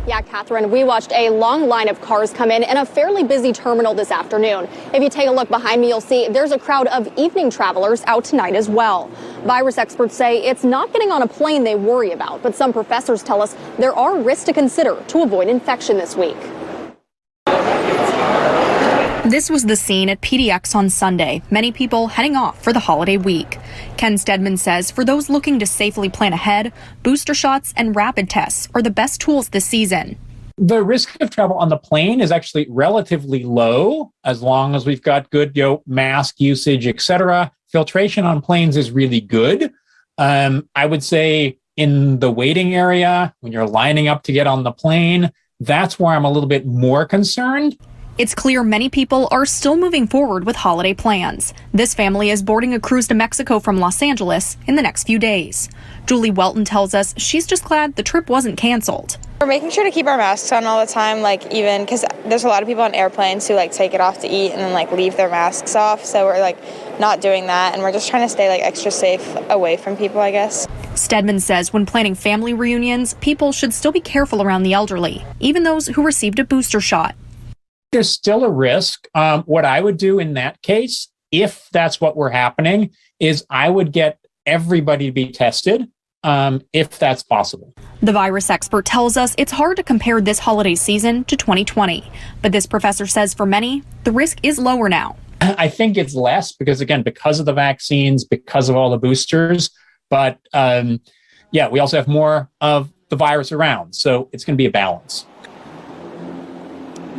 Yeah, Catherine, we watched a long line of cars come in a fairly busy terminal this afternoon. If you take a look behind me, you'll see there's a crowd of evening travelers out tonight as well. Virus experts say it's not getting on a plane they worry about, but some professors tell us there are risks to consider to avoid infection this week. This was the scene at PDX on Sunday, many people heading off for the holiday week. Ken Stedman says for those looking to safely plan ahead, booster shots and rapid tests are the best tools this season. The risk of travel on the plane is actually relatively low as long as we've got good mask usage, etc. Filtration on planes is really good. I would say in the waiting area, when you're lining up to get on the plane, that's where I'm a little bit more concerned. It's clear many people are still moving forward with holiday plans. This family is boarding a cruise to Mexico from Los Angeles in the next few days. Julie Welton tells us she's just glad the trip wasn't canceled. We're making sure to keep our masks on all the time, even because there's a lot of people on airplanes who take it off to eat and then leave their masks off. So we're not doing that, and we're just trying to stay extra safe away from people, I guess. Stedman says when planning family reunions, people should still be careful around the elderly, even those who received a booster shot. There's still a risk. What I would do in that case, if that's what were happening, is I would get everybody to be tested, if that's possible. The virus expert tells us it's hard to compare this holiday season to 2020. But this professor says for many, the risk is lower now. I think it's less because of the vaccines, because of all the boosters. But we also have more of the virus around. So it's going to be a balance.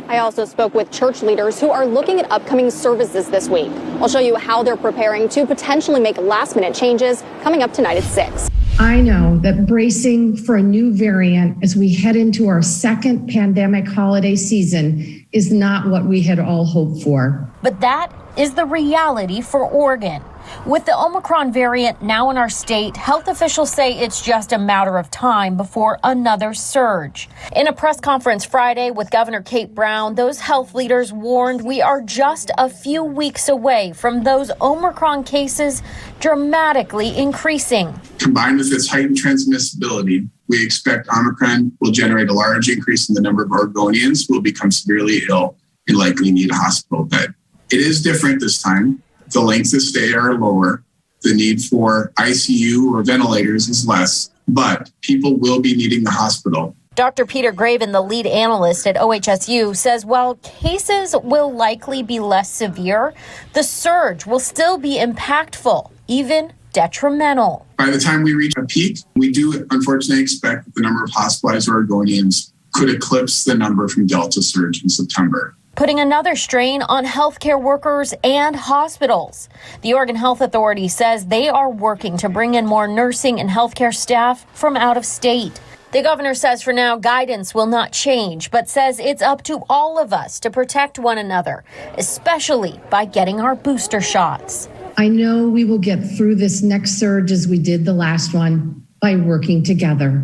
I also spoke with church leaders who are looking at upcoming services this week. I'll show you how they're preparing to potentially make last-minute changes coming up tonight at 6. I know that bracing for a new variant as we head into our second pandemic holiday season is not what we had all hoped for. But that is the reality for Oregon. With the Omicron variant now in our state, health officials say it's just a matter of time before another surge. In a press conference Friday with Governor Kate Brown, those health leaders warned we are just a few weeks away from those Omicron cases dramatically increasing. Combined with its heightened transmissibility, we expect Omicron will generate a large increase in the number of Oregonians who will become severely ill and likely need a hospital bed. It is different this time. The lengths of stay are lower. The need for ICU or ventilators is less, but people will be needing the hospital. Dr. Peter Graven, the lead analyst at OHSU, says while cases will likely be less severe, the surge will still be impactful, even detrimental. By the time we reach a peak, we do unfortunately expect that the number of hospitalized Oregonians could eclipse the number from Delta surge in September, putting another strain on healthcare workers and hospitals. The Oregon Health Authority says they are working to bring in more nursing and healthcare staff from out of state. The governor says for now guidance will not change, but says it's up to all of us to protect one another, especially by getting our booster shots. I know we will get through this next surge as we did the last one by working together.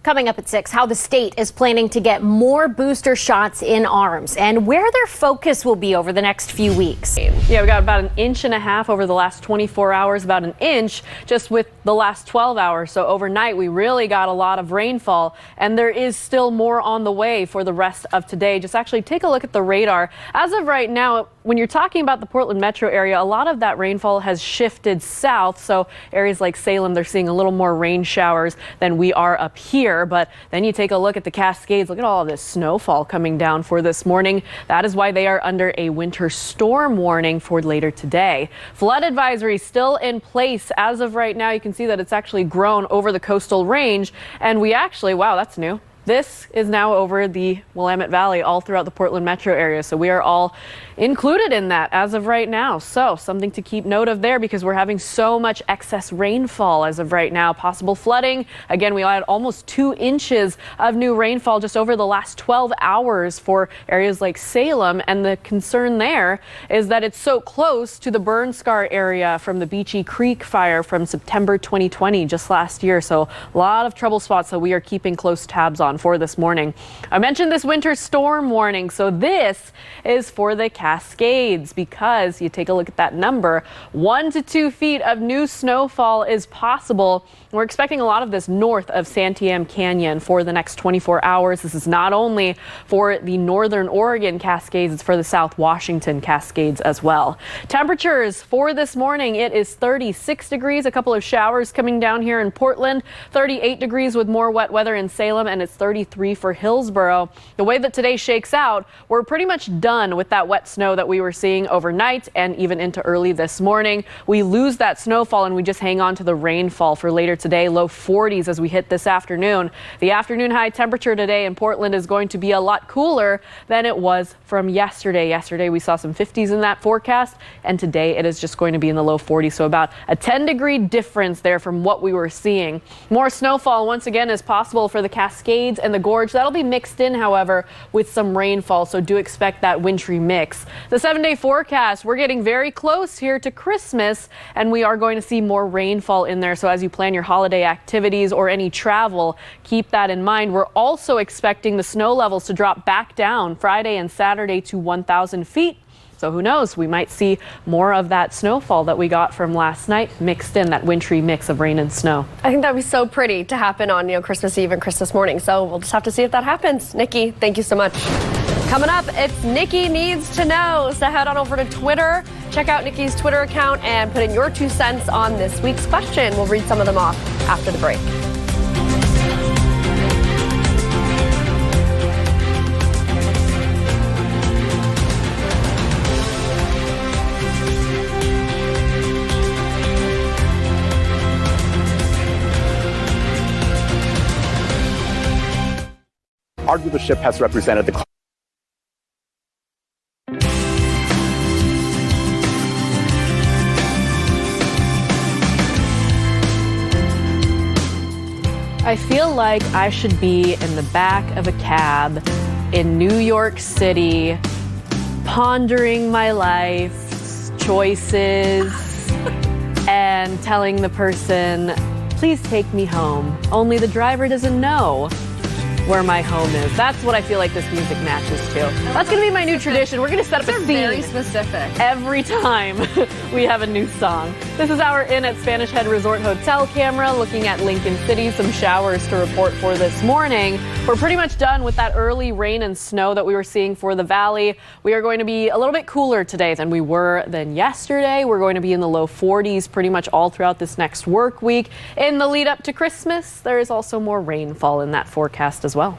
Coming up at 6, how the state is planning to get more booster shots in arms and where their focus will be over the next few weeks. Yeah, we got about 1.5 inches over the last 24 hours, about 1 inch just with the last 12 hours. So overnight, we really got a lot of rainfall, and there is still more on the way for the rest of today. Just actually take a look at the radar. As of right now, when you're talking about the Portland metro area, a lot of that rainfall has shifted south. So areas like Salem, they're seeing a little more rain showers than we are up here. But then you take a look at the Cascades. Look at all of this snowfall coming down for this morning. That is why they are under a winter storm warning for later today. Flood advisory still in place as of right now. You can see that it's actually grown over the coastal range. And we actually, wow, that's new. This is now over the Willamette Valley all throughout the Portland metro area. So we are all included in that as of right now. So something to keep note of there because we're having so much excess rainfall as of right now. Possible flooding. Again, we had almost 2 inches of new rainfall just over the last 12 hours for areas like Salem. And the concern there is that it's so close to the burn scar area from the Beachy Creek fire from September 2020, just last year. So a lot of trouble spots that we are keeping close tabs on for this morning. I mentioned this winter storm warning. So this is for the Cascades because you take a look at that number, 1 to 2 feet of new snowfall is possible. We're expecting a lot of this north of Santiam Canyon for the next 24 hours. This is not only for the northern Oregon Cascades, it's for the South Washington Cascades as well. Temperatures for this morning, it is 36 degrees, a couple of showers coming down here in Portland, 38 degrees with more wet weather in Salem, and it's 33 for Hillsboro. The way that today shakes out, we're pretty much done with that wet snow that we were seeing overnight and even into early this morning. We lose that snowfall and we just hang on to the rainfall for later today, low 40s as we hit this afternoon. The afternoon high temperature today in Portland is going to be a lot cooler than it was from yesterday. Yesterday we saw some 50s in that forecast, and today it is just going to be in the low 40s, so about a 10-degree difference there from what we were seeing. More snowfall once again is possible for the Cascades and the Gorge. That'll be mixed in, however, with some rainfall, so do expect that wintry mix. The 7-day forecast, we're getting very close here to Christmas, and we are going to see more rainfall in there, so as you plan your holiday activities or any travel, keep that in mind. We're also expecting the snow levels to drop back down Friday and Saturday to 1,000 feet. So who knows, we might see more of that snowfall that we got from last night mixed in, that wintry mix of rain and snow. I think that'd be so pretty to happen on, Christmas Eve and Christmas morning. So we'll just have to see if that happens. Nikki, thank you so much. Coming up, it's Nikki Needs to Know. So head on over to Twitter, check out Nikki's Twitter account, and put in your 2 cents on this week's question. We'll read some of them off after the break. Our leadership has represented the I feel like I should be in the back of a cab in New York City, pondering my life's choices and telling the person, please take me home. Only the driver doesn't know where my home is. That's what I feel like this music matches to. That's going to be my new tradition. We're going to set up a scene very specific every time we have a new song. This is our In at Spanish Head Resort Hotel camera looking at Lincoln City. Some showers to report for this morning. We're pretty much done with that early rain and snow that we were seeing for the valley. We are going to be a little bit cooler today than we were than yesterday. We're going to be in the low 40s pretty much all throughout this next work week. In the lead up to Christmas, there is also more rainfall in that forecast as well.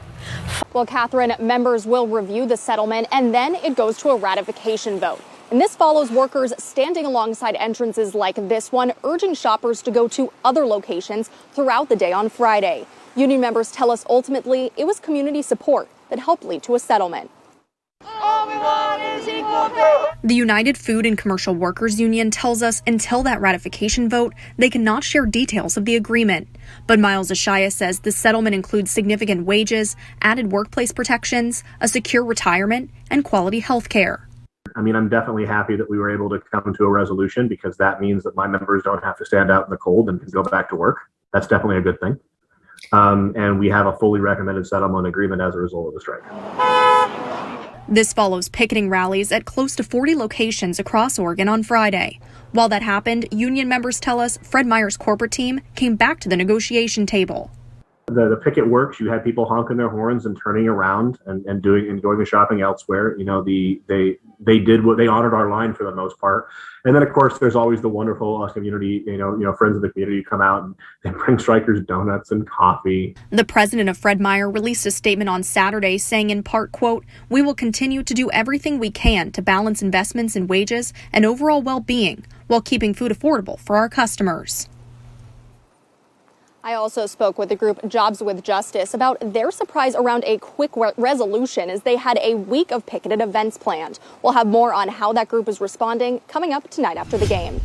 Well, Catherine, members will review the settlement and then it goes to a ratification vote. And this follows workers standing alongside entrances like this one, urging shoppers to go to other locations throughout the day on Friday. Union members tell us ultimately it was community support that helped lead to a settlement. All we want is equal pay. The United Food and Commercial Workers Union tells us until that ratification vote, they cannot share details of the agreement. But Miles Ashaya says the settlement includes significant wages, added workplace protections, a secure retirement, and quality health care. I mean, I'm definitely happy that we were able to come to a resolution because that means that my members don't have to stand out in the cold and can go back to work. That's definitely a good thing. And we have a fully recommended settlement agreement as a result of the strike. This follows picketing rallies at close to 40 locations across Oregon on Friday. While that happened, union members tell us Fred Meyer's corporate team came back to the negotiation table. The picket works. You had people honking their horns and turning around and going to shopping elsewhere. They did what they honored our line for the most part. And then of course there's always the wonderful community, friends of the community come out and they bring strikers donuts and coffee. The president of Fred Meyer released a statement on Saturday saying in part, quote, "We will continue to do everything we can to balance investments in wages and overall well-being while keeping food affordable for our customers." I also spoke with the group Jobs with Justice about their surprise around a quick resolution as they had a week of picketed events planned. We'll have more on how that group is responding coming up tonight after the game.